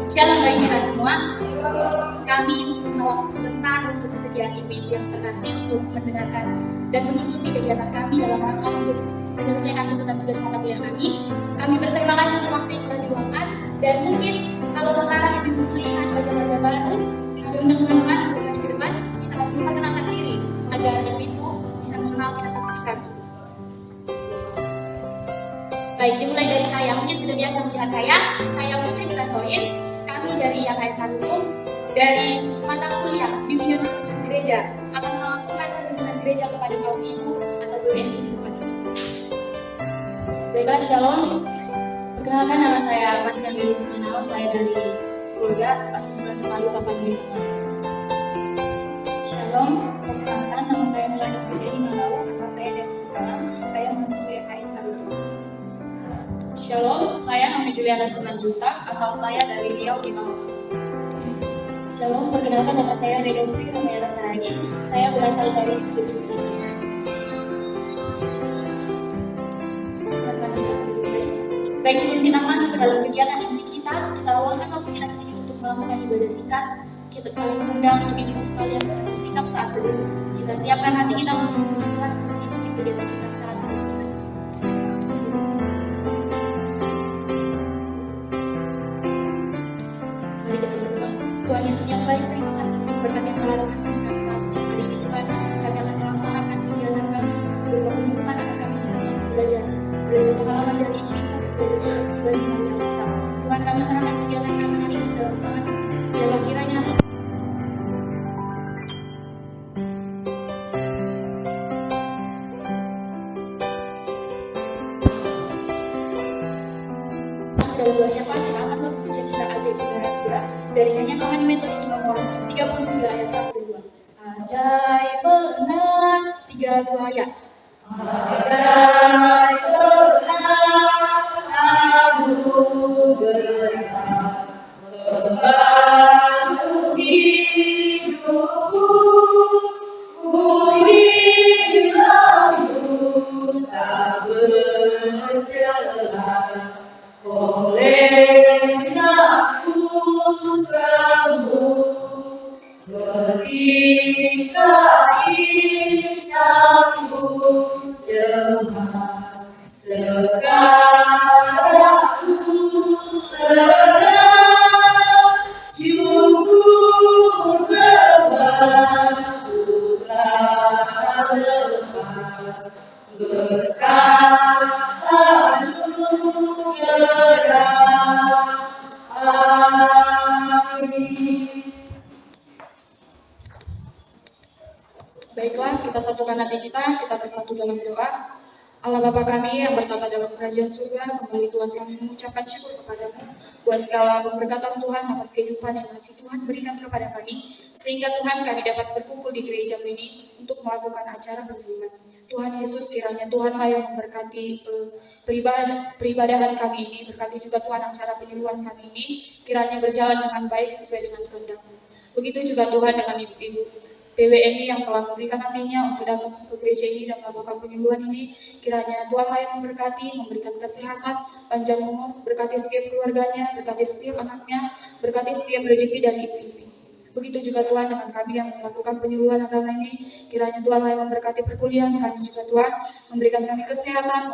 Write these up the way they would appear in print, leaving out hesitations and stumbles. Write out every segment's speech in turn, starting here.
Shalom bagi kita semua. Kami mempunyai waktu sebentar untuk kesediaan ibu-ibu yang terkasih untuk mendengarkan dan mengikuti kegiatan kami dalam rangka untuk menyelesaikan tuntutan tugas mata kuliah kami. Kami berterima kasih untuk waktu yang telah diluangkan, dan mungkin kalau sekarang ibu-ibu melihat wajah-wajah baru, kami undang teman-teman untuk maju ke depan. Kita harus memperkenalkan diri agar ibu-ibu bisa mengenal kita satu persatu. Baik, dimulai dari saya. Mungkin sudah biasa melihat saya. Saya Putri Kutasoin. Kami dari IAKN Tarutung, dari mata kuliah bimbingan penulisan gereja, akan melakukan penyuluhan gereja kepada kaum ibu atau BWMI di tempat ini. Baiklah, shalom. Perkenalkan, nama saya Mas Yandri Semanau. Saya dari Surga, tetapi sebenarnya terlalu kapan di tengah. Shalom, perkenalkan, nama saya Melani Pujani Malau, asal saya dari Sikalam. Saya mahasiswa IAKN Tarutung. Shalom, saya namanya Juliana Simanjuntak, asal saya dari Riau di Malang. Shalom, perkenalkan, nama saya Reda Puri Ramayana Saragi. Saya berasal dari Tujuh Tinggi. Baik, sebelum kita masuk ke dalam kegiatan inti kita luangkan waktu kita sedikit untuk melakukan ibadah singkat. Kita mengundang untuk ibu sekalian bersikap saat teduh. Kita siapkan hati kita untuk memuji Tuhan untuk mengikuti kegiatan kita saat ini. Mari kita berdoa. Tuhan Yesus yang baik, terima kasih untuk berkat yang telah Tuhan berikan saat siang hari ini. Tuhan, kami akan melaksanakan kegiatan kami berupa penyuluhan agar kami bisa selalu belajar pengalaman dari ibu-ibu, belajar kembali melalui kita. Tuhan, kami serahkan kegiatan kami hari ini dalam tangan. Biarlah kiranya dalam doa syafaat kita angkat lagu pujian kita ajaib beneran berat dari nyanyian rohani metodis nomor 33 ayat 1 dan 2. Ajaib benar 3-2 ya. Ajaib benar anugerah membantu hidupku, ku tak bercelah. Oleh aku sembuh ketika insyaku cemas, sekarang ku tenang, syukur bebanku telah lepas, berkat Baiklah, kita satukan hati kita bersatu dalam doa. Allah Bapa kami yang bertata dalam kerajaan surga, kembali Tuhan kami mengucapkan syukur kepadamu buat segala pemberkatan Tuhan atas kehidupan yang masih Tuhan berikan kepada kami, sehingga Tuhan kami dapat berkumpul di gereja ini untuk melakukan acara penyuluhan. Tuhan Yesus, kiranya Tuhanlah yang memberkati peribadahan kami ini, berkati juga Tuhan acara penyuluhan kami ini, kiranya berjalan dengan baik sesuai dengan kehendak-Mu. Begitu juga Tuhan dengan ibu-ibu BWMI yang telah memberikan hatinya untuk datang ke gereja ini dan melakukan penyuluhan ini, kiranya Tuhanlah yang memberkati, memberikan kesehatan, panjang umur, berkati setiap keluarganya, berkati setiap anaknya, berkati setiap rezeki dari ibu-ibu ini. Begitu juga Tuhan dengan kami yang melakukan penyuluhan agama ini, kiranya Tuhanlah yang memberkati perkuliahan kami juga Tuhan, memberikan kami kesehatan,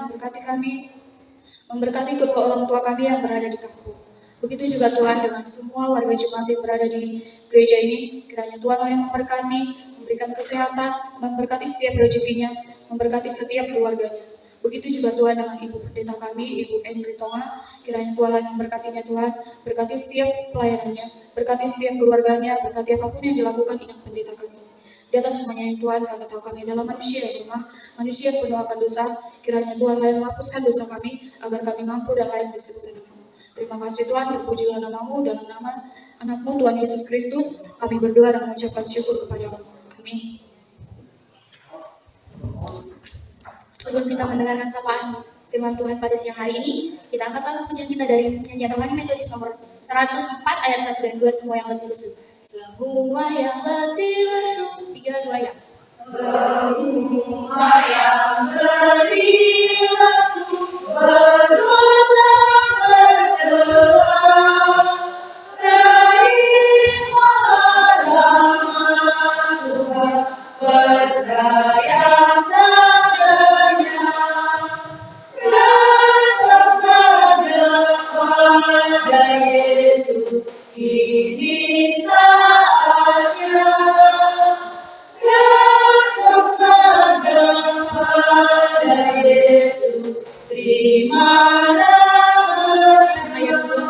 memberkati kedua orang tua kami yang berada di kampung. Begitu juga Tuhan dengan semua warga jemaat yang berada di gereja ini, kiranya Tuhanlah yang memberkati, memberikan kesehatan, memberkati setiap rezekinya, memberkati setiap keluarganya. Begitu juga Tuhan dengan Ibu Pendeta kami, Ibu Endri Tonga, kiranya Tuhanlah yang memberkatinya Tuhan, berkati setiap pelayanannya, berkati setiap keluarganya, berkati apapun yang dilakukan ingat pendeta kami ini. Di atas semuanya Tuhan, kami tahu kami adalah manusia yang lemah, manusia yang penuh akan dosa, kiranya Tuhanlah yang menghapuskan dosa kami, agar kami mampu dan layak disebut nama-Mu. Terima kasih Tuhan, terpujilah nama-Mu, dalam nama anak-Mu Tuhan Yesus Kristus, kami berdoa dan mengucapkan syukur kepada-Mu. Amin. Sebelum kita mendengarkan sapaan firman Tuhan pada siang hari ini, kita angkat lagu pujian kita dari nyanyian rohani metodis nomor 104 ayat 1 dan 2, semua yang letih lesu. Semua yang letih lesu, 3-2 ya. Semua yang letih lesu, berdosa bercela, percaya sadanya, datang saja pada Yesus, kini saatnya. Datang saja pada Yesus, terimalah ayat 2.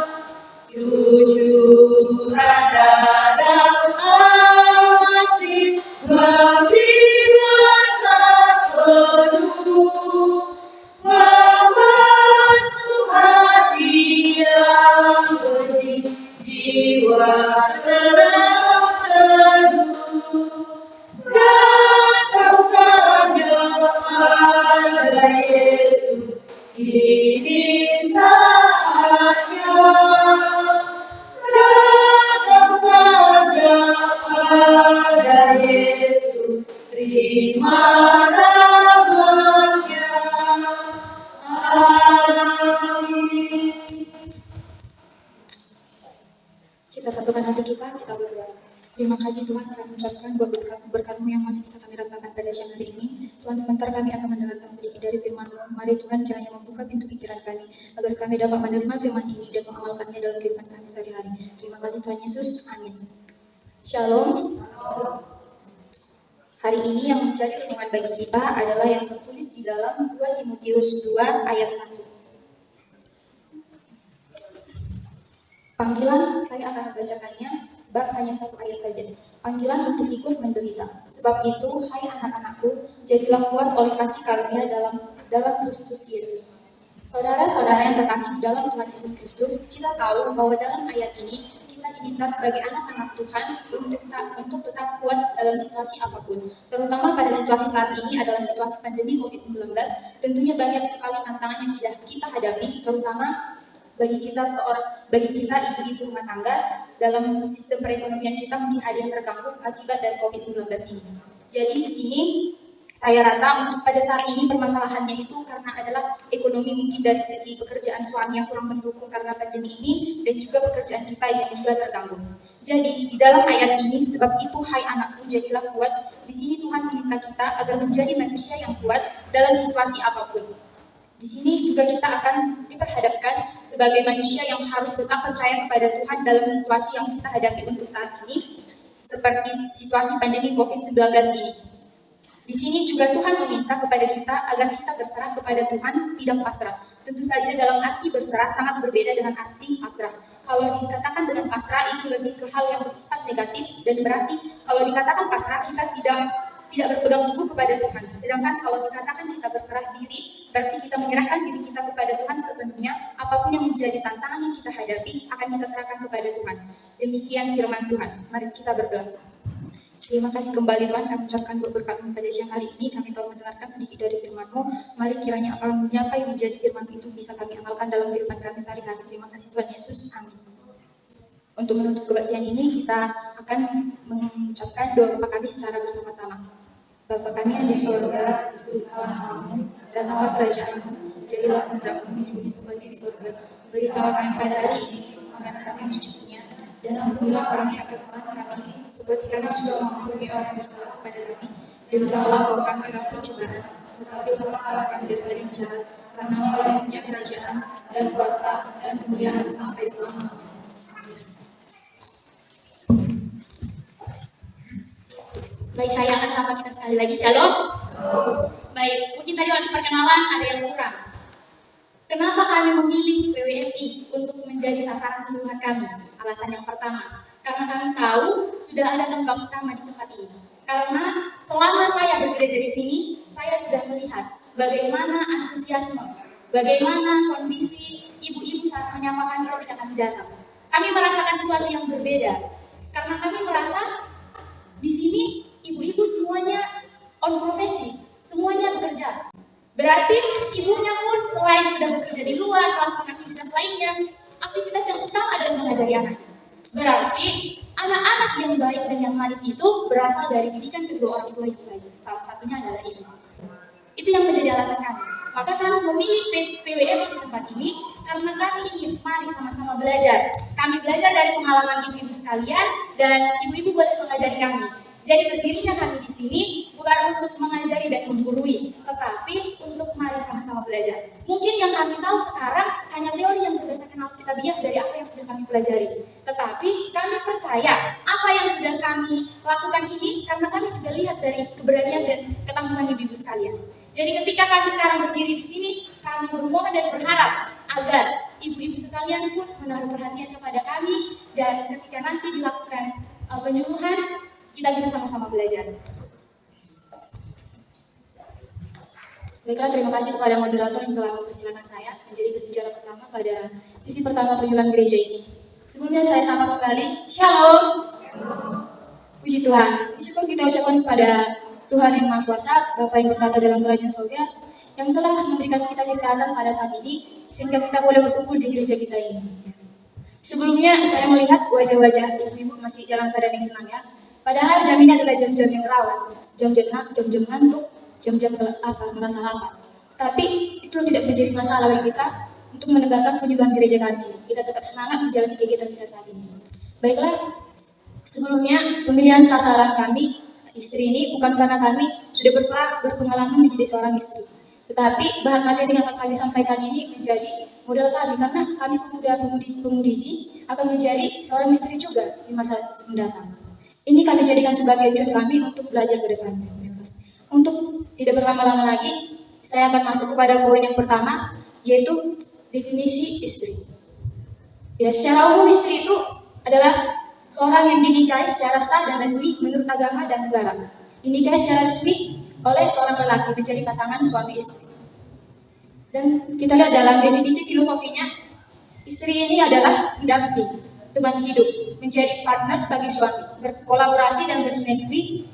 Cucuran darah kasih memberi berkat penuh, membasuh hati yang keji, jiwa tenang teduh. Datang saja pada Yesus, kini saatnya. Datang saja pada Yesus, terima rahmat-Nya. Amin. Kita satukan hati kita berdoa. Terima kasih Tuhan, kami ucapkan buat berkat-Mu yang masih bisa kami rasakan pada siang hari ini. Tuhan, sebentar kami akan mendengarkan sedikit dari firman-Mu. Mari Tuhan kiranya membuka pintu pikiran kami, agar kami dapat menerima firman ini dan mengamalkannya dalam kehidupan kami sehari-hari. Terima kasih Tuhan Yesus, amin. Shalom. Hari ini yang menjadi renungan bagi kita adalah yang tertulis di dalam 2 Timotius 2 ayat 1. Panggilan, saya akan membacakannya sebab hanya satu ayat saja. Panggilan untuk ikut menderita. Sebab itu, hai anak-anakku, jadilah kuat oleh kasih karunia dalam Kristus Yesus. Saudara-saudara yang terkasih di dalam Tuhan Yesus Kristus, kita tahu bahwa dalam ayat ini kita diminta sebagai anak-anak Tuhan untuk tetap kuat dalam situasi apapun. Terutama pada situasi saat ini adalah situasi pandemi COVID-19. Tentunya banyak sekali tantangan yang kita hadapi, terutama bagi kita ibu-ibu rumah tangga. Dalam sistem perekonomian kita mungkin ada yang terganggu akibat dari COVID-19 ini. Jadi di sini saya rasa untuk pada saat ini permasalahannya itu karena adalah ekonomi, mungkin dari segi pekerjaan suami yang kurang mendukung karena pandemi ini, dan juga pekerjaan kita yang juga terganggu. Jadi di dalam ayat ini, sebab itu hai anakku jadilah kuat, di sini Tuhan meminta kita agar menjadi manusia yang kuat dalam situasi apapun. Di sini juga kita akan diperhadapkan sebagai manusia yang harus tetap percaya kepada Tuhan dalam situasi yang kita hadapi untuk saat ini, seperti situasi pandemi COVID-19 ini. Di sini juga Tuhan meminta kepada kita agar kita berserah kepada Tuhan, tidak pasrah. Tentu saja dalam arti berserah sangat berbeda dengan arti pasrah. Kalau dikatakan dengan pasrah itu lebih ke hal yang bersifat negatif, dan berarti kalau dikatakan pasrah kita tidak berpegang teguh kepada Tuhan. Sedangkan kalau dikatakan kita berserah diri, berarti kita menyerahkan diri kita kepada Tuhan sepenuhnya. Apapun yang menjadi tantangan yang kita hadapi, akan kita serahkan kepada Tuhan. Demikian firman Tuhan. Mari kita berdoa. Terima kasih kembali Tuhan, kami ucapkan berkat-Mu pada siang hari ini. Kami telah mendengarkan sedikit dari firman-Mu. Mari kiranya apa yang menjadi firman-Mu itu bisa kami amalkan dalam kehidupan kami sehari-hari. Terima kasih Tuhan Yesus. Amin. Untuk menutup kebaktian ini, kita akan mengucapkan doa Bapa kami secara bersama-sama. Bapa kami yang di surga, dikuduskanlah namamu, datanglah kerajaan-Mu, jadilah kehendak-Mu di bumi seperti di surga. Berikanlah kami pada hari ini makanan kami yang secukupnya, dan ampunilah kami akan kesalahan kami, seperti kami juga mengampuni orang yang bersalah kepada kami. Dan janganlah bawa kami ke dalam pencobaan, tetapi lepaskanlah kami daripada yang jahat, karena Engkau yang punya kerajaan dan kuasa dan kemuliaan sampai selama-lamanya. Baik, saya akan sapa kita sekali lagi. Shalom. Baik, mungkin tadi waktu perkenalan ada yang kurang. Kenapa kami memilih PWMI untuk menjadi sasaran tuduhan kami? Alasan yang pertama, karena kami tahu sudah ada tonggak utama di tempat ini. Karena selama saya bekerja di sini, saya sudah melihat bagaimana antusiasme, bagaimana kondisi ibu-ibu saat menyapa kami ketika kami datang. Kami merasakan sesuatu yang berbeda, karena kami merasa di sini ibu-ibu semuanya on profesi, semuanya bekerja. Berarti ibunya pun selain sudah bekerja di luar, melakukan aktivitas lainnya, aktivitas yang utama adalah mengajari anaknya. Berarti anak-anak yang baik dan yang manis itu berasal dari didikan kedua orang tua yang baik. Salah satunya adalah ibu. Itu yang menjadi alasan kami. Maka kami memilih PWMI di tempat ini karena kami ingin mari sama-sama belajar. Kami belajar dari pengalaman ibu-ibu sekalian, dan ibu-ibu boleh mengajari kami. Jadi berdirinya kami di sini bukan untuk mengajari dan menggurui, tetapi untuk mari sama-sama belajar. Mungkin yang kami tahu sekarang hanya teori yang berdasarkan Alkitabiah dari apa yang sudah kami pelajari. Tetapi kami percaya apa yang sudah kami lakukan ini karena kami juga lihat dari keberanian dan ketangguhan ibu-ibu sekalian. Jadi ketika kami sekarang berdiri di sini, kami bermohon dan berharap agar ibu-ibu sekalian pun menaruh perhatian kepada kami dan ketika nanti dilakukan penyuluhan, kita bisa sama-sama belajar. Baiklah, terima kasih kepada moderator yang telah mempersilakan saya menjadi pembicara pertama pada sesi pertama penyuluhan gereja ini. Sebelumnya saya sapa kembali, Shalom. Puji Tuhan, syukur kita ucapkan kepada Tuhan yang Maha Kuasa, Bapa yang berkata dalam kerajaan surga, yang telah memberikan kita kesehatan pada saat ini, sehingga kita boleh berkumpul di gereja kita ini. Sebelumnya saya melihat wajah-wajah ibu-ibu masih dalam keadaan yang senang ya. Padahal jam ini adalah jam-jam yang rawan, jam-jam ngantuk, jam-jam merasa lapar. Tapi itu tidak menjadi masalah bagi kita untuk menegakkan penyuluhan gereja kami. Kita tetap semangat menjalani kegiatan kita saat ini. Baiklah, sebelumnya pemilihan sasaran kami, istri ini bukan karena kami sudah berpengalaman menjadi seorang istri. Tetapi bahan materi yang akan kami sampaikan ini menjadi modal kami karena kami pemuda-pemudi ini akan menjadi seorang istri juga di masa mendatang. Ini kami jadikan sebagai acuan kami untuk belajar ke depannya. Untuk tidak berlama-lama lagi, saya akan masuk kepada poin yang pertama, yaitu definisi istri. Ya, secara umum istri itu adalah seorang yang dinikahi secara sah dan resmi menurut agama dan negara. Dinikahi secara resmi oleh seorang lelaki menjadi pasangan suami istri. Dan kita lihat dalam definisi filosofinya, istri ini adalah pendamping, teman hidup, menjadi partner bagi suami, berkolaborasi dan bersinergi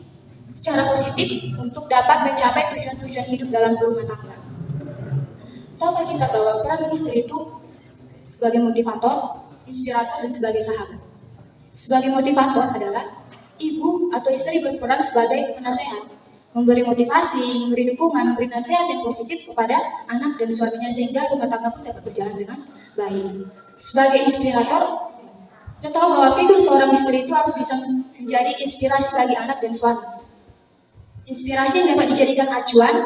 secara positif untuk dapat mencapai tujuan-tujuan hidup dalam berumah tangga. Tahukah kita bahwa peran istri itu sebagai motivator, inspirator, dan sebagai sahabat. Sebagai motivator adalah ibu atau istri berperan sebagai penasehat, memberi motivasi, memberi dukungan, memberi nasihat yang positif kepada anak dan suaminya sehingga rumah tangga pun dapat berjalan dengan baik. Sebagai inspirator, kita tahu bahwa figur seorang istri itu harus bisa menjadi inspirasi bagi anak dan suami. Inspirasi yang dapat dijadikan acuan,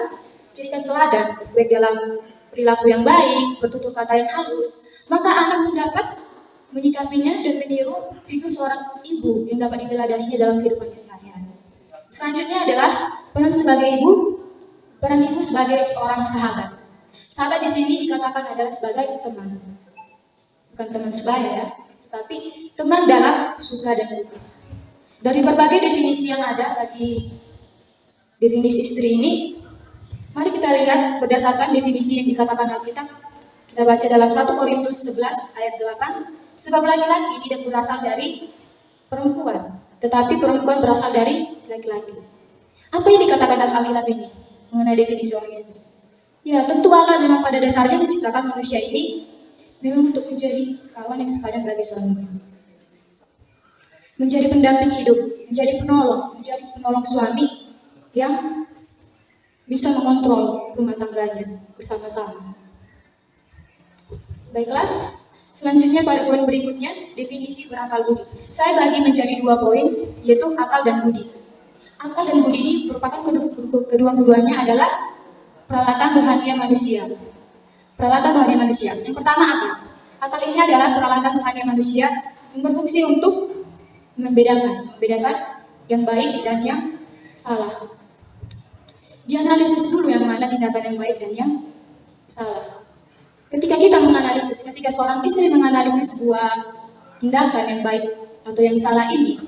jadikan teladan, baik dalam perilaku yang baik, bertutur kata yang halus, maka anak pun dapat menyikapinya dan meniru figur seorang ibu yang dapat diteladaninya dalam kehidupannya sehari-hari. Selanjutnya adalah peran sebagai ibu, peran ibu sebagai seorang sahabat. Sahabat di sini dikatakan adalah sebagai teman, bukan teman sebaya ya, tapi teman dalam suka dan duka. Dari berbagai definisi yang ada bagi definisi istri ini, mari kita lihat berdasarkan definisi yang dikatakan Alkitab. Kita baca dalam 1 Korintus 11 ayat 8, sebab laki-laki tidak berasal dari perempuan, tetapi perempuan berasal dari laki-laki. Apa yang dikatakan dalam Alkitab ini mengenai definisi orang istri? Ya, tentu Allah memang pada dasarnya menciptakan manusia ini memang untuk menjadi kawan yang sepadan bagi suaminya. Menjadi pendamping hidup, menjadi penolong suami yang bisa mengontrol rumah tangganya bersama-sama. Baiklah, selanjutnya pada poin berikutnya, definisi berakal budi. Saya bagi menjadi 2 poin, yaitu akal dan budi. Akal dan budi ini merupakan kedua-keduanya adalah peralatan rohania manusia. Peralatan rohania manusia. Yang pertama akal. Akal ini adalah peralatan rohania manusia yang berfungsi untuk membedakan yang baik dan yang salah. Dianalisis dulu yang mana tindakan yang baik dan yang salah. Ketika seorang istri menganalisis sebuah tindakan yang baik atau yang salah ini,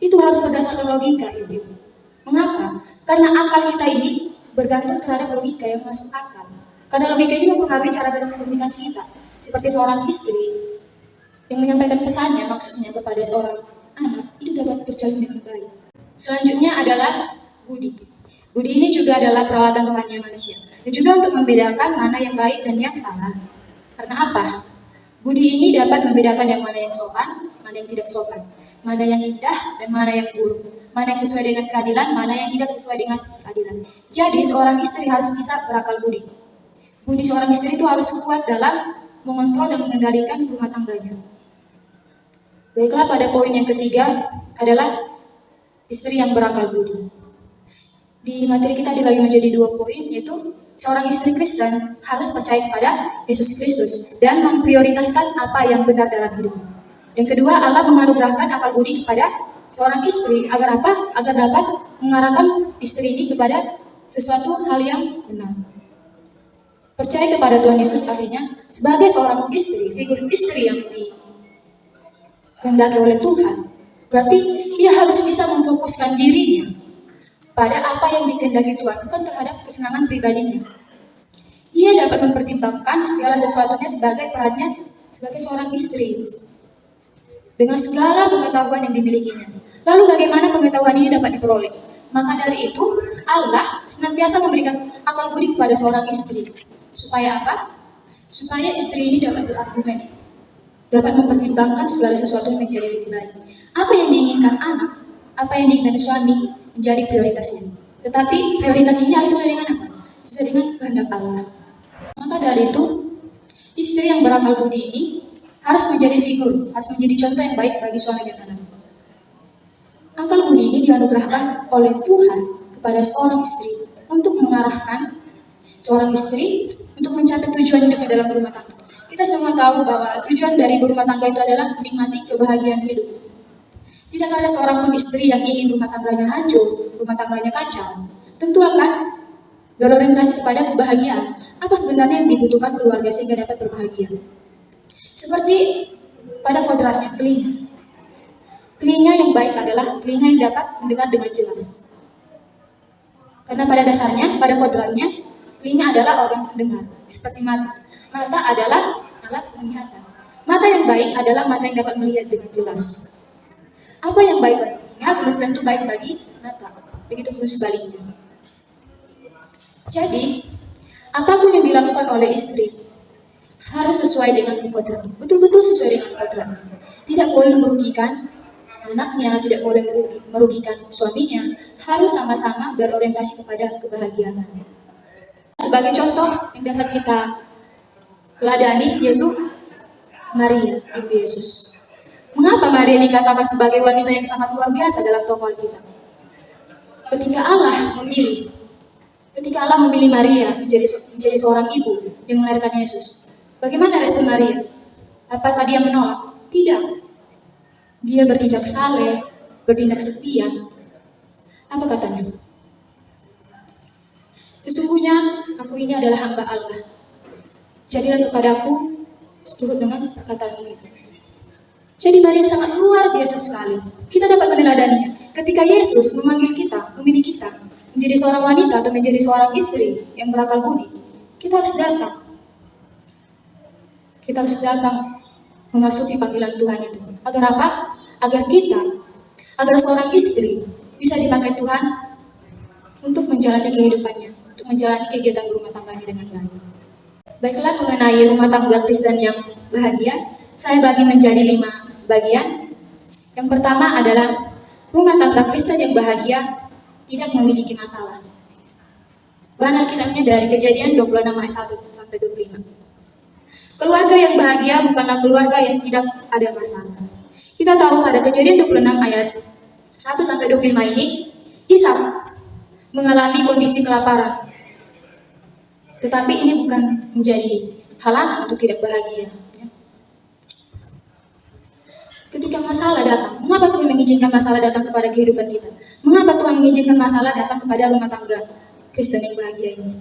itu harus berdasarkan logika, Ibu. Mengapa? Karena akal kita ini bergantung terhadap logika yang masuk akal. Karena logika ini mempengaruhi cara berkomunikasi kita. Seperti seorang istri yang menyampaikan pesannya, maksudnya kepada seorang anak, itu dapat terjalin dengan baik. Selanjutnya adalah budi. Budi ini juga adalah peralatan rohani manusia. Dan juga untuk membedakan mana yang baik dan yang salah. Karena apa? Budi ini dapat membedakan yang mana yang sopan, mana yang tidak sopan. Mana yang indah dan mana yang buruk. Mana yang sesuai dengan keadilan, mana yang tidak sesuai dengan keadilan. Jadi seorang istri harus bisa berakal budi. Budi seorang istri itu harus kuat dalam mengontrol dan mengendalikan rumah tangganya. Baiklah, pada poin yang ketiga adalah istri yang berakal budi. Di materi kita dibagi menjadi 2 poin, yaitu seorang istri Kristen harus percaya kepada Yesus Kristus dan memprioritaskan apa yang benar dalam hidupnya. Yang kedua, Allah menganugerahkan akal budi kepada seorang istri agar apa? Agar dapat mengarahkan istri ini kepada sesuatu hal yang benar. Percaya kepada Tuhan Yesus artinya sebagai seorang istri, figur istri yang dikehendaki oleh Tuhan, berarti ia harus bisa memfokuskan dirinya pada apa yang dikehendaki Tuhan, bukan terhadap kesenangan pribadinya. Ia dapat mempertimbangkan segala sesuatunya sebagai perannya sebagai seorang istri, dengan segala pengetahuan yang dimilikinya. Lalu bagaimana pengetahuan ini dapat diperoleh? Maka dari itu, Allah senantiasa memberikan akal budi kepada seorang istri. Supaya apa? Supaya istri ini dapat berargumen, dapat mempertimbangkan segala sesuatu yang menjadi lebih baik. Apa yang diinginkan anak, apa yang diinginkan suami, menjadi prioritasnya. Tetapi prioritas ini harus sesuai dengan apa? Sesuai dengan kehendak Allah. Maka dari itu, istri yang berakal budi ini harus menjadi figur, harus menjadi contoh yang baik bagi suami dan anak. Akal budi ini dianugerahkan oleh Tuhan kepada seorang istri untuk mengarahkan seorang istri untuk mencapai tujuan hidupnya dalam rumah tangga. Kita semua tahu bahwa tujuan dari berumah tangga itu adalah menikmati kebahagiaan hidup. Tidak ada seorang pun istri yang ingin rumah tangganya hancur, rumah tangganya kacau. Tentu akan berorientasi kepada kebahagiaan. Apa sebenarnya yang dibutuhkan keluarga sehingga dapat berbahagia? Seperti pada kodratnya, telinga. Telinga yang baik adalah telinga yang dapat mendengar dengan jelas. Karena pada dasarnya, pada kodratnya, telinga adalah organ pendengar. Seperti mata. Mata adalah alat penglihatan. Mata yang baik adalah mata yang dapat melihat dengan jelas. Apa yang baik bagi telinga belum tentu baik bagi mata. Begitu pun sebaliknya. Jadi, apapun yang dilakukan oleh istri harus sesuai dengan kodrat. Betul-betul sesuai dengan kodrat. Tidak boleh merugikan anaknya, tidak boleh merugikan suaminya. Harus sama-sama berorientasi kepada kebahagiaan. Sebagai contoh yang dapat kita teladani yaitu Maria, Ibu Yesus. Mengapa Maria dikatakan sebagai wanita yang sangat luar biasa dalam tokoh Alkitab? Ketika Allah memilih Maria menjadi seorang ibu yang melahirkan Yesus, bagaimana respon Maria? Apakah dia menolak? Tidak. Dia bertindak saleh, bertindak setia. Apa katanya? Sesungguhnya aku ini adalah hamba Allah. Jadilah kepadaku seturut dengan perkataanmu itu. Jadi Maria sangat luar biasa sekali. Kita dapat meneladaninya. Ketika Yesus memanggil kita, memilih kita menjadi seorang wanita atau menjadi seorang istri yang berakal budi, kita harus datang. Kita harus datang memasuki panggilan Tuhan itu. Agar apa? Agar seorang istri bisa dipakai Tuhan untuk menjalani kehidupannya, untuk menjalani kegiatan berumah tangganya dengan baik. Baiklah, mengenai rumah tangga Kristen yang bahagia, saya bagi menjadi 5 bagian. Yang pertama adalah rumah tangga Kristen yang bahagia tidak memiliki masalah. Bahan Alkitabnya dari Kejadian 26 ayat 1 sampai 25. Keluarga yang bahagia bukanlah keluarga yang tidak ada masalah. Kita tahu pada Kejadian 26 ayat 1 sampai 25 ini, Ishak mengalami kondisi kelaparan. Tetapi ini bukan menjadi halangan untuk tidak bahagia. Ketika masalah datang, mengapa Tuhan mengizinkan masalah datang kepada kehidupan kita? Mengapa Tuhan mengizinkan masalah datang kepada rumah tangga Kristen yang bahagia ini?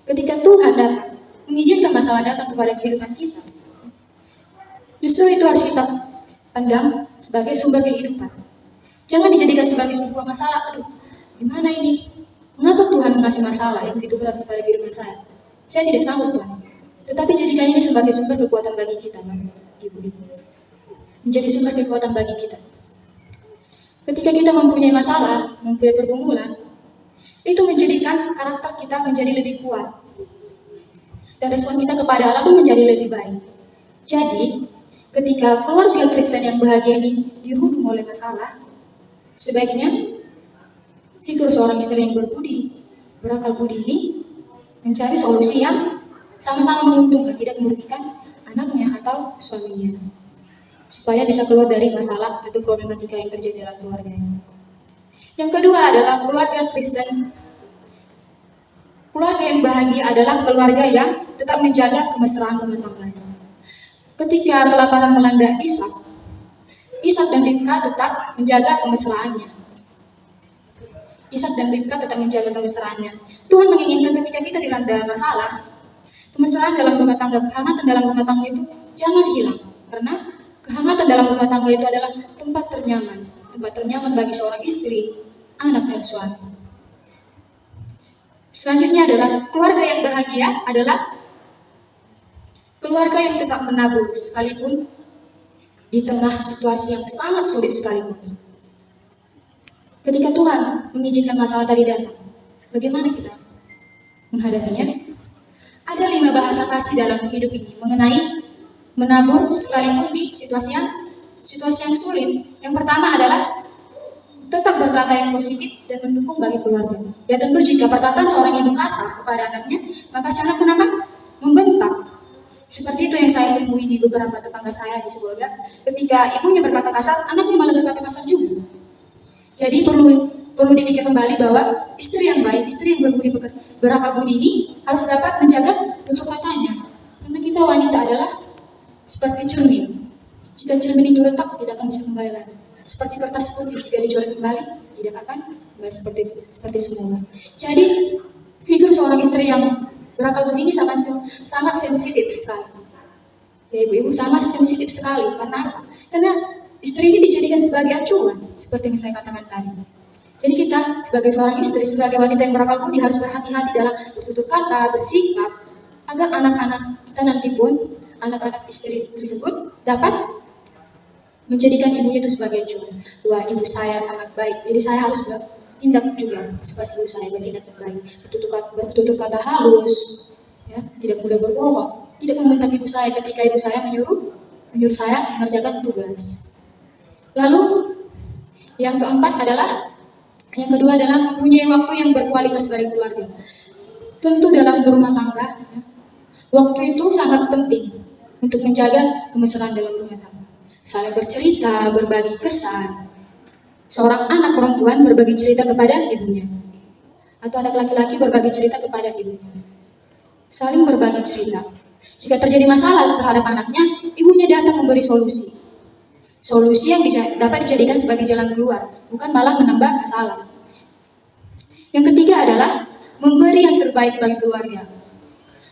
Ketika Tuhan datang, mengizinkan masalah datang kepada kehidupan kita, justru itu harus kita pandang sebagai sumber kehidupan. Jangan dijadikan sebagai sebuah masalah. Aduh, gimana ini? Mengapa Tuhan mengasih masalah yang begitu berat kepada kehidupan saya? Saya tidak sanggup, Tuhan. Tetapi jadikan ini sebagai sumber kekuatan bagi kita, Ibu-ibu. Menjadi sumber kekuatan bagi kita. Ketika kita mempunyai masalah, mempunyai pergumulan, itu menjadikan karakter kita menjadi lebih kuat. Dan respon kita kepada Allah pun menjadi lebih baik. Jadi, ketika keluarga Kristen yang bahagia ini dirudung oleh masalah, sebaiknya figur seorang istri yang berakal budi ini mencari solusi yang sama-sama menguntungkan, tidak merugikan anaknya atau suaminya, supaya bisa keluar dari masalah atau problematika yang terjadi dalam keluarganya. Yang kedua adalah keluarga Kristen. Keluarga yang bahagia adalah keluarga yang tetap menjaga kemesraan rumah tangganya. Ketika kelaparan melanda Ishak dan Ribka tetap menjaga kemesraannya. Ishak dan Ribka tetap menjaga kemesraannya. Tuhan menginginkan ketika kita dilanda masalah, kemesraan dalam rumah tangga, kehangatan dalam rumah tangga itu jangan hilang. Karena kehangatan dalam rumah tangga itu adalah tempat ternyaman bagi seorang istri, anak, dan suami. Selanjutnya adalah keluarga yang bahagia adalah keluarga yang tetap menabur sekalipun di tengah situasi yang sangat sulit sekalipun. Ketika Tuhan mengizinkan masalah tadi datang, bagaimana kita menghadapinya? Ada 5 bahasa kasih dalam hidup ini mengenai menabur sekalipun di situasi yang sulit. Yang pertama adalah tetap berkata yang positif dan mendukung bagi keluarga. Ya tentu jika perkataan seorang ibu kasar kepada anaknya, maka si anak pun akan membentak. Seperti itu yang saya temui di beberapa tetangga saya di Sibolga. Ketika ibunya berkata kasar, anaknya malah berkata kasar juga. Jadi perlu dipikir kembali bahwa istri yang baik, istri yang berakal budi ini harus dapat menjaga tutur katanya. Karena kita wanita adalah seperti cermin. Jika cermin itu retak, tidak akan bisa kembali lagi. Seperti kertas putih, jika dicolek kembali, tidak akan kembali seperti semula. Jadi, figur seorang istri yang berakal budi ini sangat sensitif sekali. Ya ibu-ibu, sangat sensitif sekali. Karena apa? Karena istri ini dijadikan sebagai acuan, seperti yang saya katakan tadi. Jadi kita sebagai seorang istri, sebagai wanita yang berakal budi harus berhati-hati dalam bertutur kata, bersikap, agar anak-anak kita nanti pun, anak-anak istri tersebut dapat menjadikan ibunya itu sebagai acuan. Wah, ibu saya sangat baik, jadi saya harus bertindak juga seperti ibu saya, bertindak baik, bertutur kata halus, ya, tidak mudah berbohong, tidak membentak ibu saya ketika ibu saya menyuruh saya mengerjakan tugas. Lalu yang kedua adalah mempunyai waktu yang berkualitas bagi keluarga. Tentu dalam berumah tangga, ya, waktu itu sangat penting untuk menjaga kemesraan dalam rumah tangga. Saling bercerita, berbagi kesan. Seorang anak perempuan berbagi cerita kepada ibunya, atau anak laki-laki berbagi cerita kepada ibunya. Saling berbagi cerita. Jika terjadi masalah terhadap anaknya, ibunya datang memberi solusi. Solusi yang dapat dijadikan sebagai jalan keluar, bukan malah menambah masalah. Yang ketiga adalah memberi yang terbaik bagi keluarga.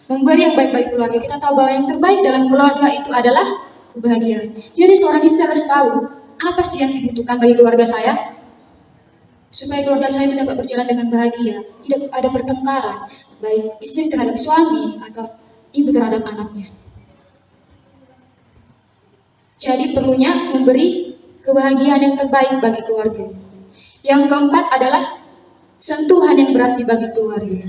Memberi yang baik bagi keluarga. Kita tahu bahwa yang terbaik dalam keluarga itu adalah kebahagiaan. Jadi seorang istri harus tahu apa sih yang dibutuhkan bagi keluarga saya, supaya keluarga saya itu dapat berjalan dengan bahagia, tidak ada pertengkaran, baik istri terhadap suami atau ibu terhadap anaknya. Jadi perlunya memberi kebahagiaan yang terbaik bagi keluarga. Yang keempat adalah sentuhan yang berarti bagi keluarga.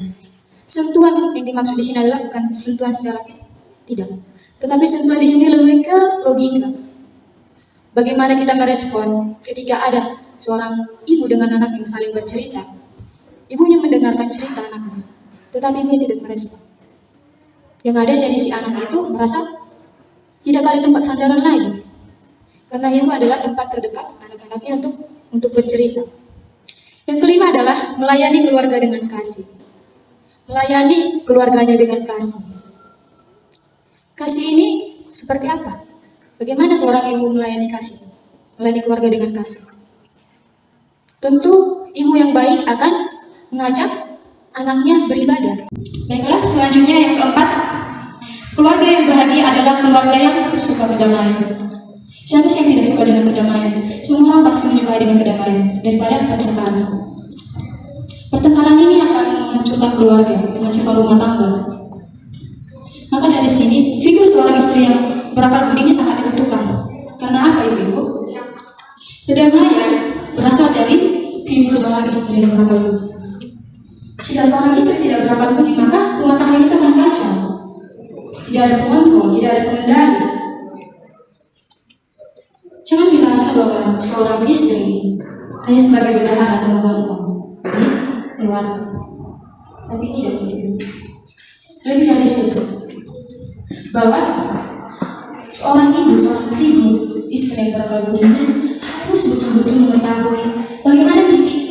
Sentuhan yang dimaksud di sini adalah bukan sentuhan secara fisik, tidak. Tetapi sentuhan di sini lebih ke logika. Bagaimana kita merespon ketika ada seorang ibu dengan anak yang saling bercerita. Ibunya mendengarkan cerita anaknya, tetapi ibunya tidak merespon. Yang ada jadi si anak itu merasa tidak ada tempat sandaran lagi. Karena ibu adalah tempat terdekat anak-anaknya untuk bercerita. Yang kelima adalah melayani keluarga dengan kasih. Melayani keluarganya dengan kasih. Kasih ini seperti apa? Bagaimana seorang ibu melayani kasih? Melayani keluarga dengan kasih. Tentu ibu yang baik akan mengajak anaknya beribadah. Baiklah, selanjutnya yang keempat, keluarga yang bahagia adalah keluarga yang suka kedamaian. Siapa sih yang tidak suka dengan kedamaian? Semua orang pasti menyukai dengan kedamaian daripada pertengkaran. Pertengkaran ini akan menghancurkan keluarga, menghancurkan rumah tangga. Maka dari sini, figur seorang istri yang berakal budi ini sangat dibutuhkan. Karena apa, ibu-ibu? Kedamaian berasal dari figur seorang istri yang berakal budi. Jika seorang istri tidak berakal budi, maka rumah tangga ini akan kacau. Tidak ada pengontrol, tidak ada pengendali. Jangan kita rasa bahwa seorang istri hanya sebagai bendahara atau mengganggu keluarga. Tapi tidak begitu. Lebih dari situ, bahwa seorang ibu, istri yang berakal budi harus betul-betul mengetahui bagaimana titik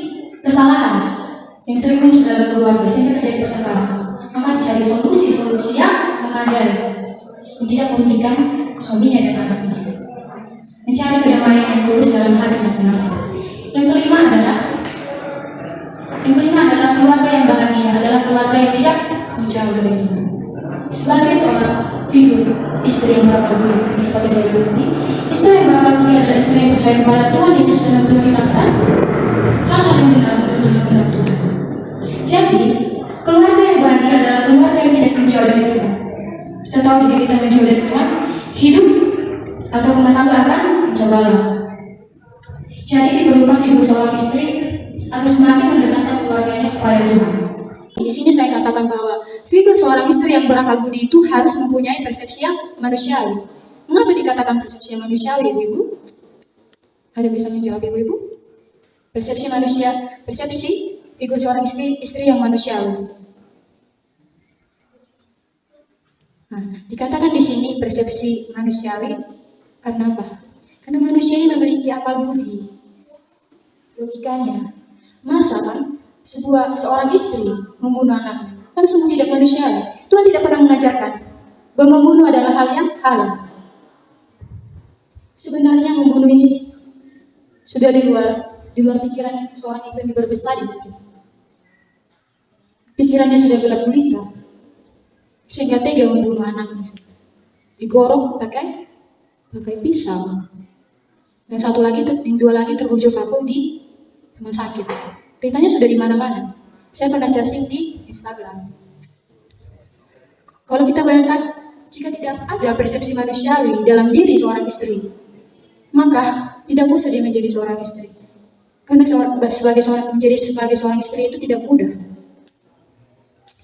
yang sering muncul dalam keluarga sehingga terjadi pertengkaran. Maka cari solusi-solusi yang memadai yang tidak merugikan suaminya dan anaknya. Mencari kedamaian yang tulus dalam hati masing-masing. Yang kelima adalah keluarga yang bahagia adalah keluarga yang tidak menjauh dari Tuhan. Sebagai seorang figur istri yang berakal budi, seperti saya bilang tadi, istri yang berakal budi adalah istri yang percaya kepada Tuhan Yesus dan memprioritaskan hal-hal yang benar untuk kehendak Tuhan. Jadi, keluarga yang bahagia adalah keluarga yang tidak menjauh dari Tuhan. Kita tahu jika kita menjauh dari Tuhan, hidup atau rumah tangga akan mencobalah. Jadi diperlukan figur seorang istri agar semakin mendekatkan keluarganya kepada Tuhan. Di sini saya katakan bahwa figur seorang istri yang berakal budi itu harus mempunyai persepsi yang manusiawi. Mengapa dikatakan persepsi yang manusiawi, ibu-ibu? Ada bisa menjawab, ibu-ibu? Persepsi figur seorang istri yang manusiawi. Nah, dikatakan di sini persepsi manusiawi karena apa? Karena manusia ini memiliki akal budi. Logikanya, masa kan seorang istri membunuh anaknya? Kan sungguh tidak manusiawi. Tuhan tidak pernah mengajarkan bahwa membunuh adalah hal yang halal. Sebenarnya membunuh ini sudah di luar pikiran seorang ibu yang berbestadi. Pikirannya sudah gelap gulita sehingga tega membunuh anaknya. Digorok pakai pisau. Yang dua lagi terbujur kaku di rumah sakit. Beritanya sudah di mana-mana. Saya pernah searching di Instagram. Kalau kita bayangkan, jika tidak ada persepsi manusiawi dalam diri seorang istri, maka tidak usah dia menjadi seorang istri. Karena sebagai seorang istri itu tidak mudah.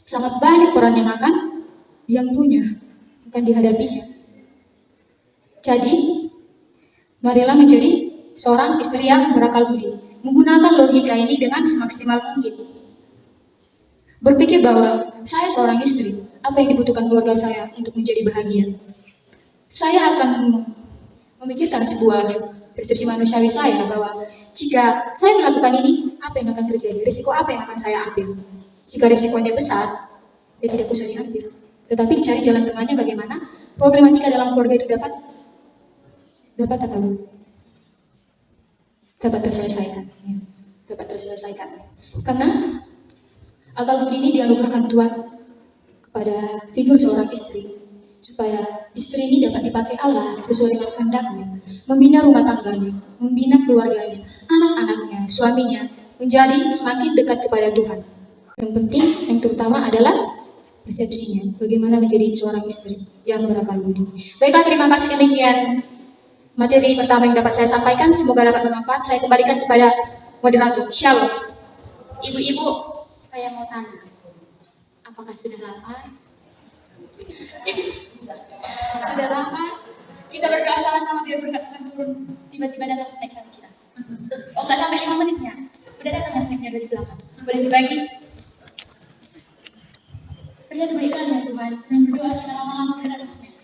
Sangat banyak peran yang akan dihadapinya. Jadi, marilah menjadi seorang istri yang berakal budi. Menggunakan logika ini dengan semaksimal mungkin. Berpikir bahwa saya seorang istri, apa yang dibutuhkan keluarga saya untuk menjadi bahagia? Saya akan memikirkan sebuah persepsi manusiawi saya bahwa jika saya melakukan ini, apa yang akan terjadi? Risiko apa yang akan saya ambil? Jika risikonya besar, ya tidak usah diambil. Tetapi dicari jalan tengahnya bagaimana problematika dalam keluarga itu dapat terselesaikan. Karena akal budi ini dianugerahkan Tuhan kepada figur seorang istri, supaya istri ini dapat dipakai Allah sesuai dengan kehendaknya, membina rumah tangganya, membina keluarganya, anak-anaknya, suaminya, menjadi semakin dekat kepada Tuhan. Yang penting, yang terutama adalah persepsinya, bagaimana menjadi seorang istri yang berakal budi. Baiklah, terima kasih, demikian materi pertama yang dapat saya sampaikan. Semoga dapat bermanfaat. Saya kembalikan kepada moderator. Shalom. Ibu-ibu, saya mau tanya, apakah sudah lapar? Sudah lama kita berdoa sama-sama biar berkat Tuhan turun, tiba-tiba datang snack sama kita. Oh, nggak sampai 5 menitnya, udah datang ya snacknya dari belakang. Boleh dibagi? Ternyata baikkan ya Tuhan, dan berdoa kita lama-lama udah datang snack.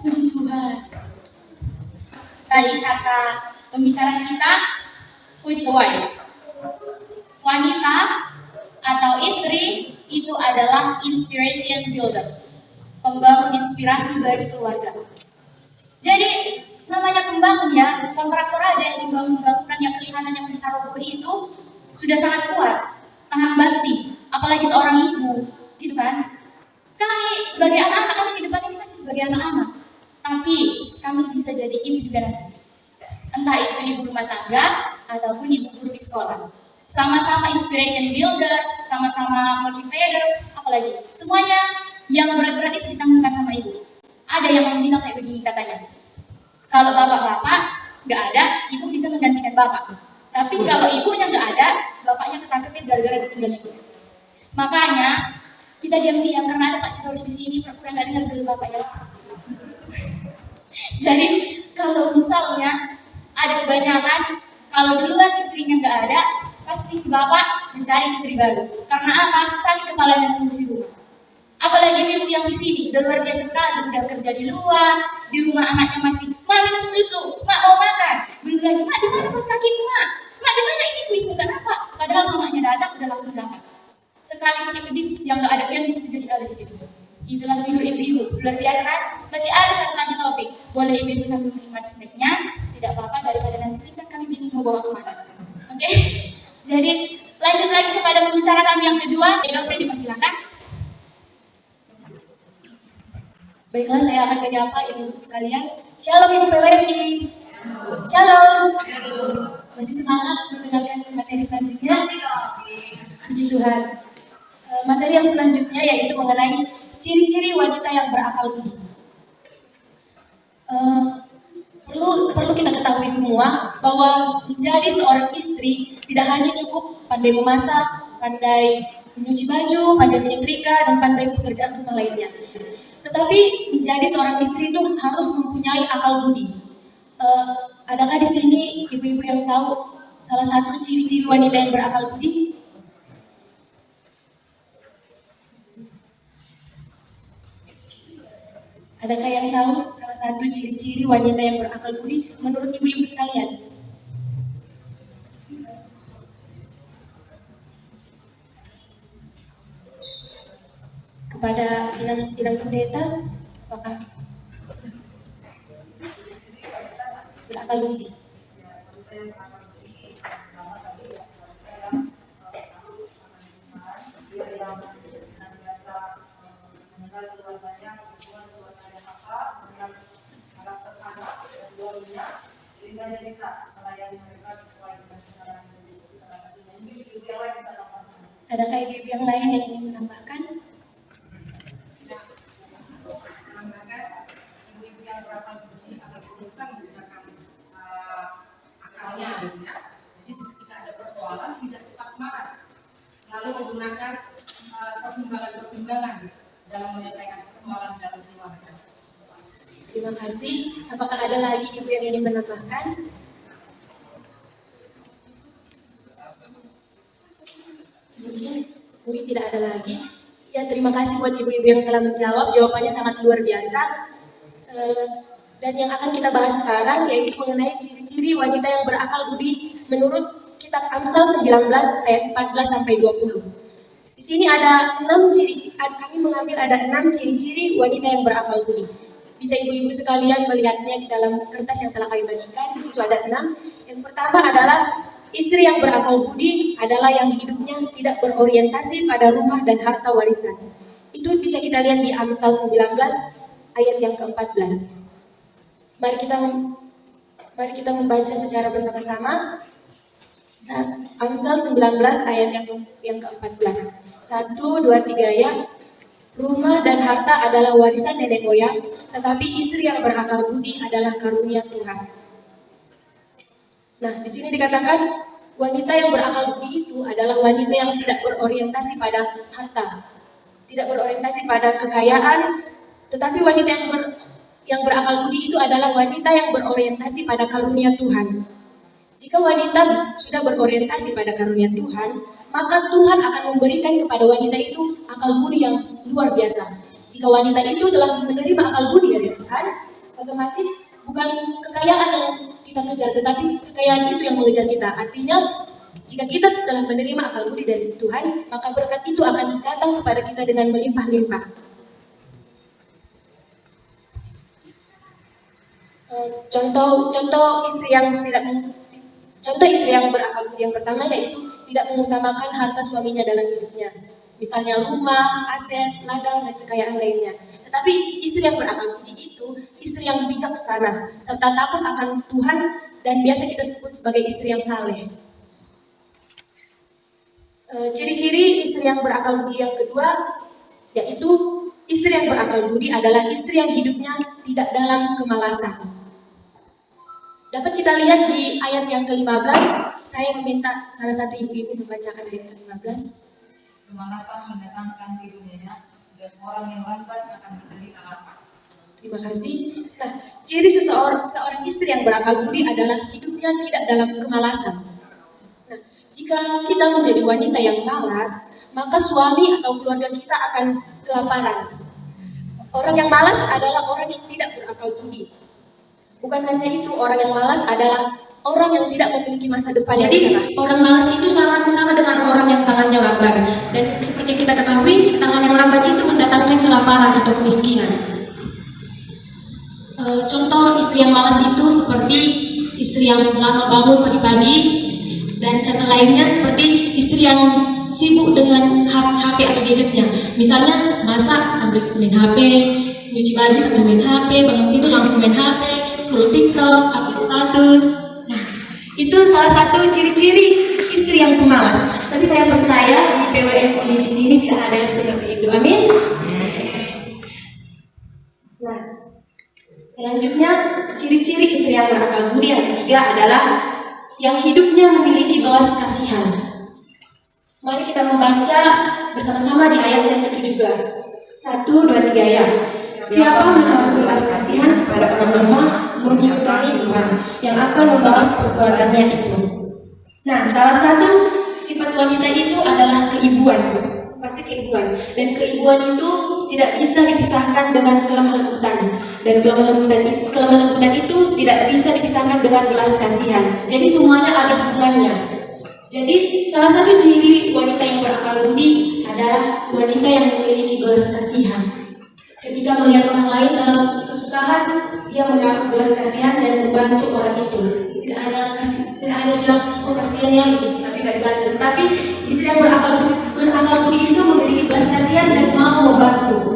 Puji Tuhan. Tadi kata pembicara kita, who is the wife? Wanita atau istri itu adalah inspiration builder, pembangun inspirasi bagi keluarga. Jadi namanya pembangun ya, kontraktor aja yang membangun bangunan yang kelihatannya besar roboh itu sudah sangat kuat, tahan banting, apalagi seorang ibu, gitu kan? Kami sebagai anak-anak, kami di depan ini masih sebagai anak-anak, tapi kami bisa jadi ibu juga nanti. Entah itu ibu rumah tangga ataupun ibu guru di sekolah. Sama-sama inspiration builder, sama-sama motivator, apalagi semuanya yang berat-berat itu ditanggung sama ibu. Ada yang bilang kayak begini katanya, kalau bapak-bapak nggak ada, ibu bisa menggantikan bapak. Tapi kalau ibunya nggak ada, bapaknya ketangkepin gara-gara ditinggal ibunya. Makanya kita diam-diam karena ada Pak Sitorus di sini, pura-pura nggak dengar dulu bapak ya. Jadi kalau misalnya ada kebanyakan, kalau duluan istrinya nggak ada, pasti si bapak mencari istri baru. Karena apa? Sakit kepalanya ngurusi rumah. Apalagi ibu yang di sini, udah luar biasa sekali, udah kerja di luar, di rumah anaknya masih, mak minum susu, mak mau makan. Belum lagi, mak di mana kos kakiku mak? Mak di mana ini ibu kenapa? Padahal mamanya datang udah langsung dapat. Sekali pakai kedip yang nggak ada kian bisa jadi ada di situ. Itulah figur ibu-ibu, luar biasa kan? Masih ada satu lagi topik. Boleh ibu-ibu sambil menikmati snacknya, tidak apa-apa daripada nanti bisa kami bingung mau bawa kemana. Oke? Jadi lanjut lagi kepada pembicara kami yang kedua. Dokter dipersilakan. Baiklah, saya akan menyapa ibu-ibu sekalian. Shalom ibu PWMI. Shalom. Masih semangat mendengarkan materi selanjutnya? Puji Tuhan. Materi yang selanjutnya yaitu mengenai ciri-ciri wanita yang berakal budi. Perlu kita ketahui semua bahwa menjadi seorang istri tidak hanya cukup pandai memasak, pandai mencuci baju, pandai menyetrika, dan pandai pekerjaan rumah lainnya. Tetapi menjadi seorang istri itu harus mempunyai akal budi. Adakah di sini ibu-ibu yang tahu salah satu ciri-ciri wanita yang berakal budi? Adakah yang tahu salah satu ciri-ciri wanita yang berakal budi menurut ibu-ibu sekalian? Kepada Inang Pendeta, apakah berakal budi? Adakah ibu-ibu yang lain yang ingin menambahkan? Ibu-ibu yang berakal budi atau bukan menggunakan akalnya, ya. Jadi ketika ada persoalan tidak cepat marah, lalu menggunakan pertimbangan-pertimbangan dalam menyelesaikan persoalan dalam keluarga. Terima kasih. Apakah ada lagi ibu yang ingin menambahkan? Mungkin tidak ada lagi. Ya, terima kasih buat ibu-ibu yang telah menjawab. Jawabannya sangat luar biasa. Dan yang akan kita bahas sekarang yaitu mengenai ciri-ciri wanita yang berakal budi menurut kitab Amsal 19 ayat 14 sampai 20. Di sini ada 6 ciri-ciri, kami mengambil ada 6 ciri-ciri wanita yang berakal budi. Bisa ibu-ibu sekalian melihatnya di dalam kertas yang telah kami bagikan. Di situ ada 6. Yang pertama adalah istri yang berakal budi adalah yang hidupnya tidak berorientasi pada rumah dan harta warisan. Itu bisa kita lihat di Amsal 19 ayat yang ke-14. Mari kita membaca secara bersama-sama. Amsal 19 ayat yang ke-14. 1, 2, 3 ya. Rumah dan harta adalah warisan nenek moyang, tetapi istri yang berakal budi adalah karunia Tuhan. Nah, di sini dikatakan wanita yang berakal budi itu adalah wanita yang tidak berorientasi pada harta, tidak berorientasi pada kekayaan, tetapi wanita yang berakal budi itu adalah wanita yang berorientasi pada karunia Tuhan. Jika wanita sudah berorientasi pada karunia Tuhan, maka Tuhan akan memberikan kepada wanita itu akal budi yang luar biasa. Jika wanita itu telah menerima akal budi dari Tuhan, otomatis bukan kekayaan yang kita kejar, tetapi kekayaan itu yang mengejar kita. Artinya, jika kita telah menerima akal budi dari Tuhan, maka berkat itu akan datang kepada kita dengan melimpah-limpah. Contoh istri yang berakal budi yang pertama yaitu tidak mengutamakan harta suaminya dalam hidupnya. Misalnya rumah, aset, ladang, dan kekayaan lainnya. Tetapi istri yang berakal budi itu istri yang bijaksana serta takut akan Tuhan dan biasa kita sebut sebagai istri yang saleh. Ciri-ciri istri yang berakal budi yang kedua yaitu istri yang berakal budi adalah istri yang hidupnya tidak dalam kemalasan. Dapat kita lihat di ayat yang ke-15, saya meminta salah satu ibu-ibu membacakan ayat ke-15. Kemalasan mendatangkan tirunya, dan orang yang lambat akan menderita lapar. Terima kasih. Nah, ciri seorang istri yang berakal budi adalah hidupnya tidak dalam kemalasan. Nah, jika kita menjadi wanita yang malas, maka suami atau keluarga kita akan kelaparan. Orang yang malas adalah orang yang tidak berakal budi. Bukan hanya itu, orang yang malas adalah orang yang tidak memiliki masa depan yang Jadi cerah. orang malas itu sama dengan orang yang tangannya lambat. Dan seperti yang kita ketahui, tangan yang lambat itu mendatangkan kelaparan atau kemiskinan. Contoh istri yang malas itu seperti istri yang lama bangun pagi-pagi, dan contoh lainnya seperti istri yang sibuk dengan HP atau gadgetnya. Misalnya masak sambil main HP, nyuci baju sambil main HP, bangun tidur langsung main HP, scroll TikTok, update status. Nah, itu salah satu ciri-ciri istri yang pemalas. Tapi saya percaya di PWMI di sini tidak ada yang seperti itu. Amin. Nah, selanjutnya ciri-ciri istri yang berakal budi yang ketiga adalah yang hidupnya memiliki belas kasihan. Mari kita membaca bersama-sama di ayat yang ke-17. 1, 2, 3 ya. Siapa menaruh belas kasihan kepada orang lemah, menyertai Tuhan yang akan membalas perbuatannya itu. Nah, salah satu sifat wanita itu adalah keibuan. Pasti keibuan. Dan keibuan itu tidak bisa dipisahkan dengan kelemah lembutan. Dan kelemah lembutan itu tidak bisa dipisahkan dengan belas kasihan. Jadi semuanya ada hubungannya. Jadi salah satu ciri wanita yang berakal budi adalah wanita yang memiliki belas kasihan. Ketika melihat orang lain dalam kesusahan, dia menaruh belas kasihan dan membantu orang itu. Tidak ada bilang, oh kasihannya itu, tapi tidak dibantu. Tapi istri yang berakal budi itu memiliki belas kasihan dan mau membantu.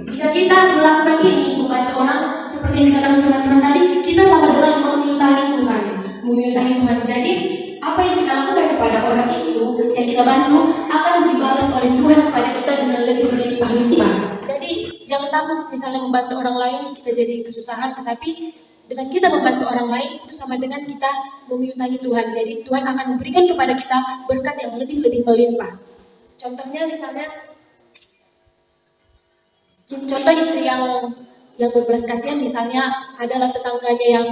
Jika kita melakukan ini, membantu orang seperti yang dikatakan firman Tuhan tadi, kita sama dengan memintai Tuhan. Jadi apa yang kita lakukan kepada orang itu, yang kita bantu, akan dibalas oleh Tuhan kepada kita dengan lebih berlimpah-limpah. Jadi jangan takut misalnya membantu orang lain kita jadi kesusahan, tetapi dengan kita membantu orang lain itu sama dengan kita memintai Tuhan. Jadi Tuhan akan memberikan kepada kita berkat yang lebih-lebih melimpah. Contohnya misalnya, contoh istri yang berbelas kasihan misalnya adalah tetangganya yang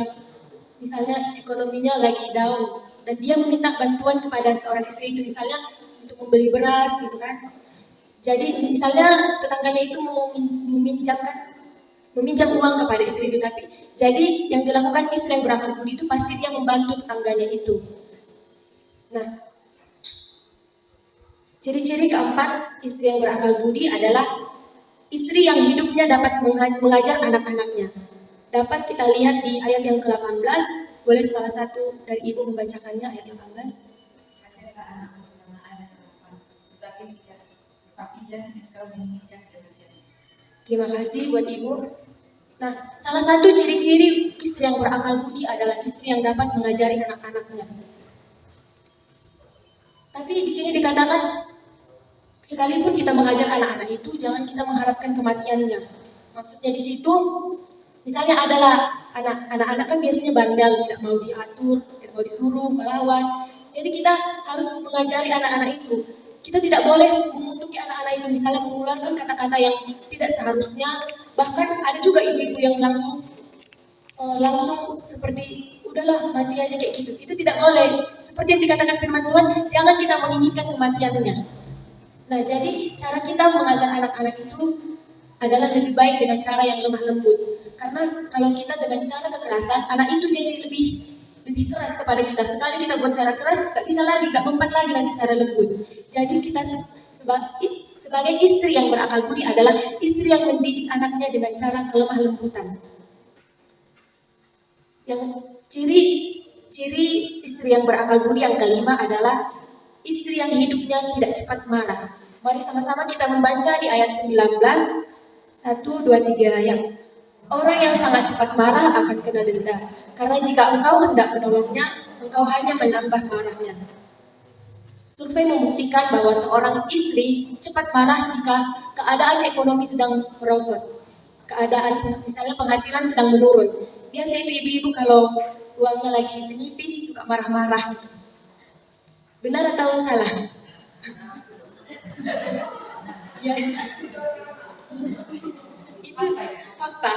misalnya ekonominya lagi down dan dia meminta bantuan kepada seorang istri itu misalnya untuk membeli beras gitu kan. Jadi misalnya tetangganya itu mau meminjam uang kepada istri itu, tapi jadi yang dilakukan istri yang berakal budi itu pasti dia membantu tetangganya itu. Nah, ciri-ciri keempat istri yang berakal budi adalah istri yang hidupnya dapat mengajar anak-anaknya. Dapat kita lihat di ayat yang ke-18. Boleh salah satu dari ibu membacakannya ayat 18. Ajarlah anakmu selama ada kemampuan, tetapi jangan engkau menginginkan demikian. Terima kasih buat ibu. Nah, salah satu ciri-ciri istri yang berakal budi adalah istri yang dapat mengajari anak-anaknya. Tapi di sini dikatakan, sekalipun kita mengajar anak-anak itu, jangan kita mengharapkan kematiannya. Maksudnya di situ, misalnya adalah anak-anak kan biasanya bandel, tidak mau diatur, tidak mau disuruh, melawan. Jadi kita harus mengajari anak-anak itu. Kita tidak boleh mengutuki anak-anak itu, misalnya mengeluarkan kata-kata yang tidak seharusnya. Bahkan ada juga ibu-ibu yang langsung seperti udahlah mati aja kayak gitu. Itu tidak boleh. Seperti yang dikatakan firman Tuhan, jangan kita menginginkan kematiannya. Nah, jadi cara kita mengajar anak-anak itu adalah lebih baik dengan cara yang lemah lembut. Karena kalau kita dengan cara kekerasan, anak itu jadi lebih keras kepada kita. Sekali kita buat cara keras, gak bisa lagi, gak mempan lagi nanti cara lembut. Jadi kita sebagai istri yang berakal budi adalah istri yang mendidik anaknya dengan cara kelemah lembutan. Yang ciri istri yang berakal budi yang kelima adalah istri yang hidupnya tidak cepat marah. Mari sama-sama kita membaca di ayat 19. 1, 2, 3 ayat. Orang yang sangat cepat marah akan kena denda, karena jika engkau hendak menolongnya, engkau hanya menambah marahnya. Survei membuktikan bahwa seorang istri cepat marah jika keadaan ekonomi sedang merosot. Keadaan misalnya penghasilan sedang menurun. Biasa itu ibu-ibu kalau uangnya lagi menipis suka marah-marah. Benar atau salah? Ya. Itu fakta.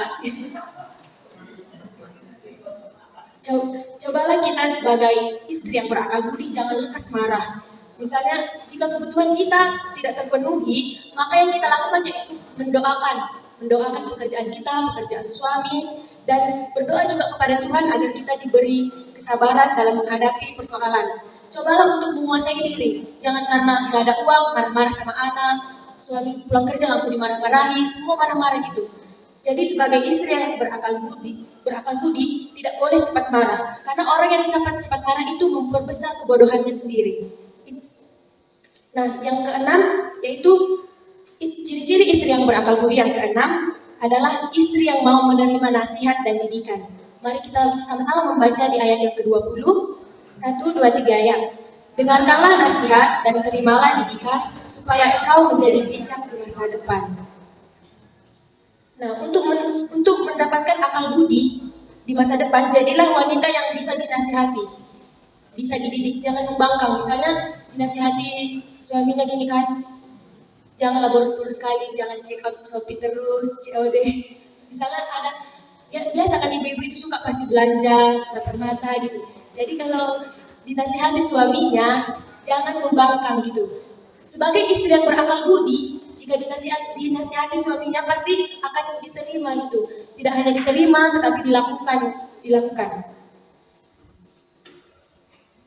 Cobalah kita sebagai istri yang berakal budi jangan lekas marah. Misalnya jika kebutuhan kita tidak terpenuhi, maka yang kita lakukan yaitu mendoakan pekerjaan kita, pekerjaan suami, dan berdoa juga kepada Tuhan agar kita diberi kesabaran dalam menghadapi persoalan. Cobalah untuk menguasai diri, jangan karena nggak ada uang marah-marah sama anak, suami pulang kerja langsung dimarah-marahi, semua marah-marah gitu. Jadi sebagai istri yang berakal budi tidak boleh cepat marah, karena orang yang cepat marah itu memperbesar kebodohannya sendiri. Nah, yang keenam yaitu ciri-ciri istri yang berakal budi yang keenam adalah istri yang mau menerima nasihat dan didikan. Mari kita sama-sama membaca di ayat yang ke-20, 1, 2, 3 ya. Dengarkanlah nasihat dan terimalah didikan supaya engkau menjadi bijak di masa depan. Nah, untuk mendapatkan akal budi di masa depan, jadilah wanita yang bisa dinasihati, bisa dididik, jangan membangkang. Misalnya dinasihati suaminya gini kan, janganlah boros-boros sekali, jangan check out Shopee terus, COD. Misalnya ada, ya biasa kan ibu-ibu itu suka pasti belanja, lapar mata gitu. Jadi kalau dinasihati suaminya, jangan membangkang gitu. Sebagai istri yang berakal budi, jika dinasihati suaminya pasti akan diterima gitu. Tidak hanya diterima, tetapi dilakukan.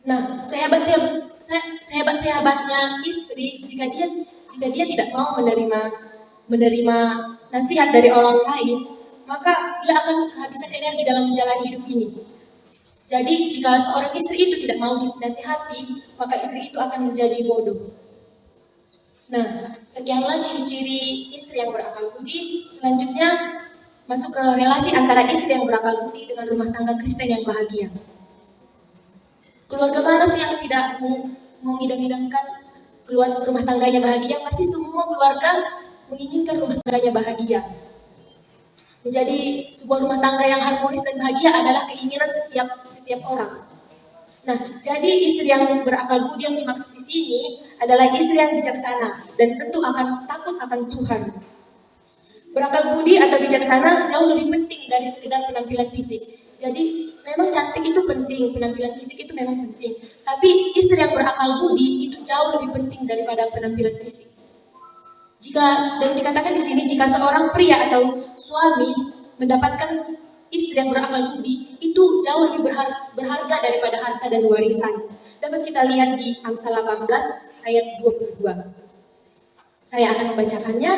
Nah, sehebat-sehebatnya istri, jika dia tidak mau menerima nasihat dari orang lain, maka dia akan kehabisan energi dalam menjalani hidup ini. Jadi, jika seorang istri itu tidak mau dinasihati, maka istri itu akan menjadi bodoh. Nah, sekianlah ciri-ciri istri yang berakal budi. Selanjutnya, masuk ke relasi antara istri yang berakal budi dengan rumah tangga Kristen yang bahagia. Keluarga mana sih yang tidak mengidam-idamkan rumah tangganya bahagia? Pasti semua keluarga menginginkan rumah tangganya bahagia. Menjadi sebuah rumah tangga yang harmonis dan bahagia adalah keinginan setiap orang. Nah, jadi istri yang berakal budi yang dimaksud di sini adalah istri yang bijaksana dan tentu akan takut akan Tuhan. Berakal budi atau bijaksana jauh lebih penting dari sekedar penampilan fisik. Jadi memang cantik itu penting, penampilan fisik itu memang penting. Tapi istri yang berakal budi itu jauh lebih penting daripada penampilan fisik. Dan dikatakan di sini jika seorang pria atau suami mendapatkan istri yang berakal budi itu jauh lebih berharga daripada harta dan warisan. Dapat kita lihat di Amsal 18 ayat 22. Saya akan membacakannya.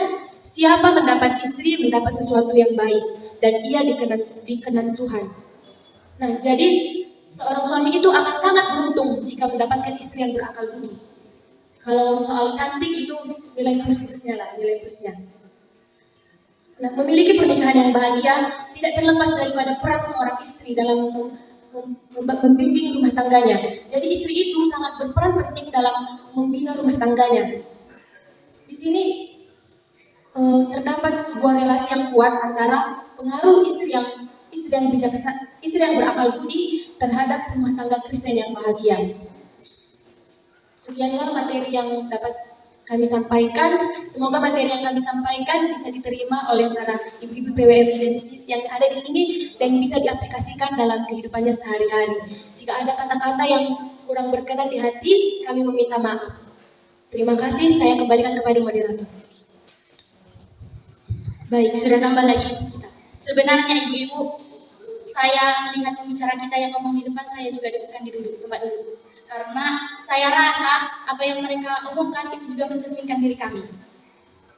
Siapa mendapat istri mendapat sesuatu yang baik dan ia dikenan Tuhan. Nah, jadi seorang suami itu akan sangat beruntung jika mendapatkan istri yang berakal budi. Kalau soal cantik itu nilai plusnya. Nah, memiliki pernikahan yang bahagia tidak terlepas daripada peran seorang istri dalam membimbing rumah tangganya. Jadi istri itu sangat berperan penting dalam membina rumah tangganya. Di sini terdapat sebuah relasi yang kuat antara pengaruh istri yang bijaksana, istri yang berakal budi terhadap rumah tangga Kristen yang bahagia. Sekianlah materi yang dapat kami sampaikan. Semoga materi yang kami sampaikan bisa diterima oleh para ibu-ibu PWMI yang ada di sini dan bisa diaplikasikan dalam kehidupannya sehari-hari. Jika ada kata-kata yang kurang berkenan di hati, kami meminta maaf. Terima kasih, saya kembalikan kepada moderator. Baik, sudah tambah lagi ibu kita. Sebenarnya ibu-ibu, saya melihat pembicara kita yang ngomong di depan, saya juga deg-degan di tempat duduk. Karena saya rasa apa yang mereka omongkan itu juga mencerminkan diri kami.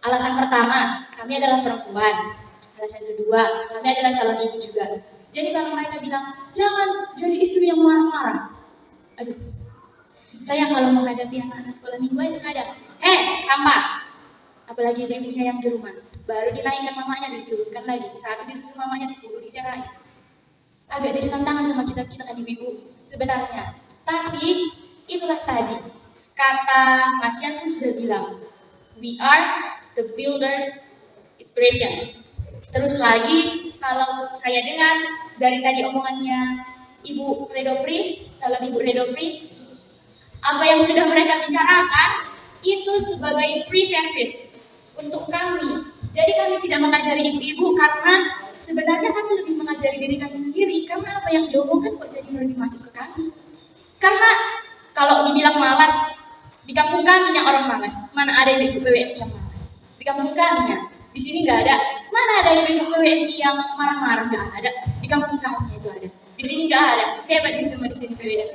Alasan pertama, kami adalah perempuan. Alasan kedua, kami adalah calon ibu juga. Jadi kalau mereka bilang, jangan jadi istri yang marah-marah. Aduh, saya kalau menghadapi anak-anak sekolah minggu aja kadang, sampah. Apalagi ibu-ibunya yang di rumah. Baru dinaikkan mamanya, diturunkan lagi. 1 disusul mamanya, 10 diserahin. Agak jadi tantangan sama kita kan ibu-ibu sebenarnya. Tapi itulah tadi kata Mas Yan pun sudah bilang, we are the builder inspiration. Terus lagi kalau saya dengar dari tadi omongannya Ibu Redopri, calon Ibu Redopri, apa yang sudah mereka bicarakan itu sebagai pre-service untuk kami. Jadi kami tidak mengajari ibu-ibu karena sebenarnya kami lebih mengajari diri kami sendiri. Karena apa yang diomongkan kok jadi lebih masuk ke kami. Karena kalau dibilang malas, di kampung kami yang orang malas, mana ada ibu PWMI yang malas? Di kampung kami di sini nggak ada. Mana ada ibu PWMI yang marah-marah? Nggak ada. kampung kami itu ada. Di sini nggak ada. Hebat di semua di sini PWM.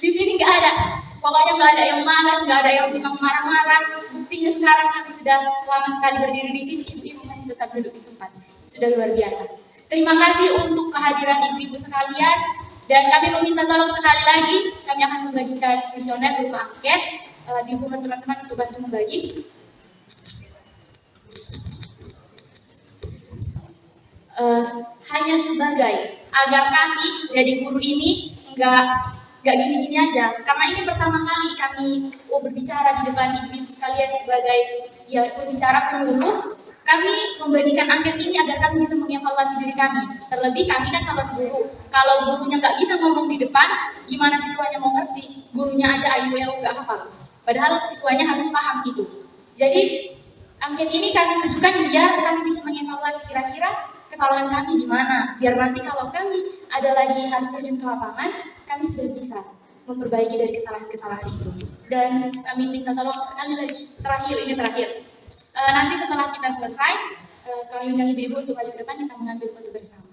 Di sini nggak ada. Pokoknya nggak ada yang malas, nggak ada yang tukang marah-marah. Buktinya sekarang kami sudah lama sekali berdiri di sini, ibu-ibu masih tetap duduk di tempat. Sudah luar biasa. Terima kasih untuk kehadiran ibu-ibu sekalian. Dan kami meminta tolong sekali lagi, kami akan membagikan kuesioner berupa angket. Dihubungi teman-teman untuk bantu membagi. Hanya sebagai agar kami jadi guru ini nggak gini-gini aja, karena ini pertama kali kami berbicara di depan ibu-ibu sekalian sebagai ya pembicara penyuluh. Kami membagikan angket ini agar kami bisa mengevaluasi diri kami. Terlebih kami kan calon guru. Kalau gurunya nggak bisa ngomong di depan, gimana siswanya mau ngerti? Gurunya aja ayu nggak hafal. Padahal siswanya harus paham itu. Jadi angket ini kami tujukan biar kami bisa mengevaluasi kira-kira kesalahan kami di mana. Biar nanti kalau kami ada lagi harus terjun ke lapangan, kami sudah bisa memperbaiki dari kesalahan-kesalahan itu. Dan kami minta tolong sekali lagi, terakhir. Nanti setelah kita selesai, kami undang ibu-ibu untuk maju ke depan, kita mengambil foto bersama.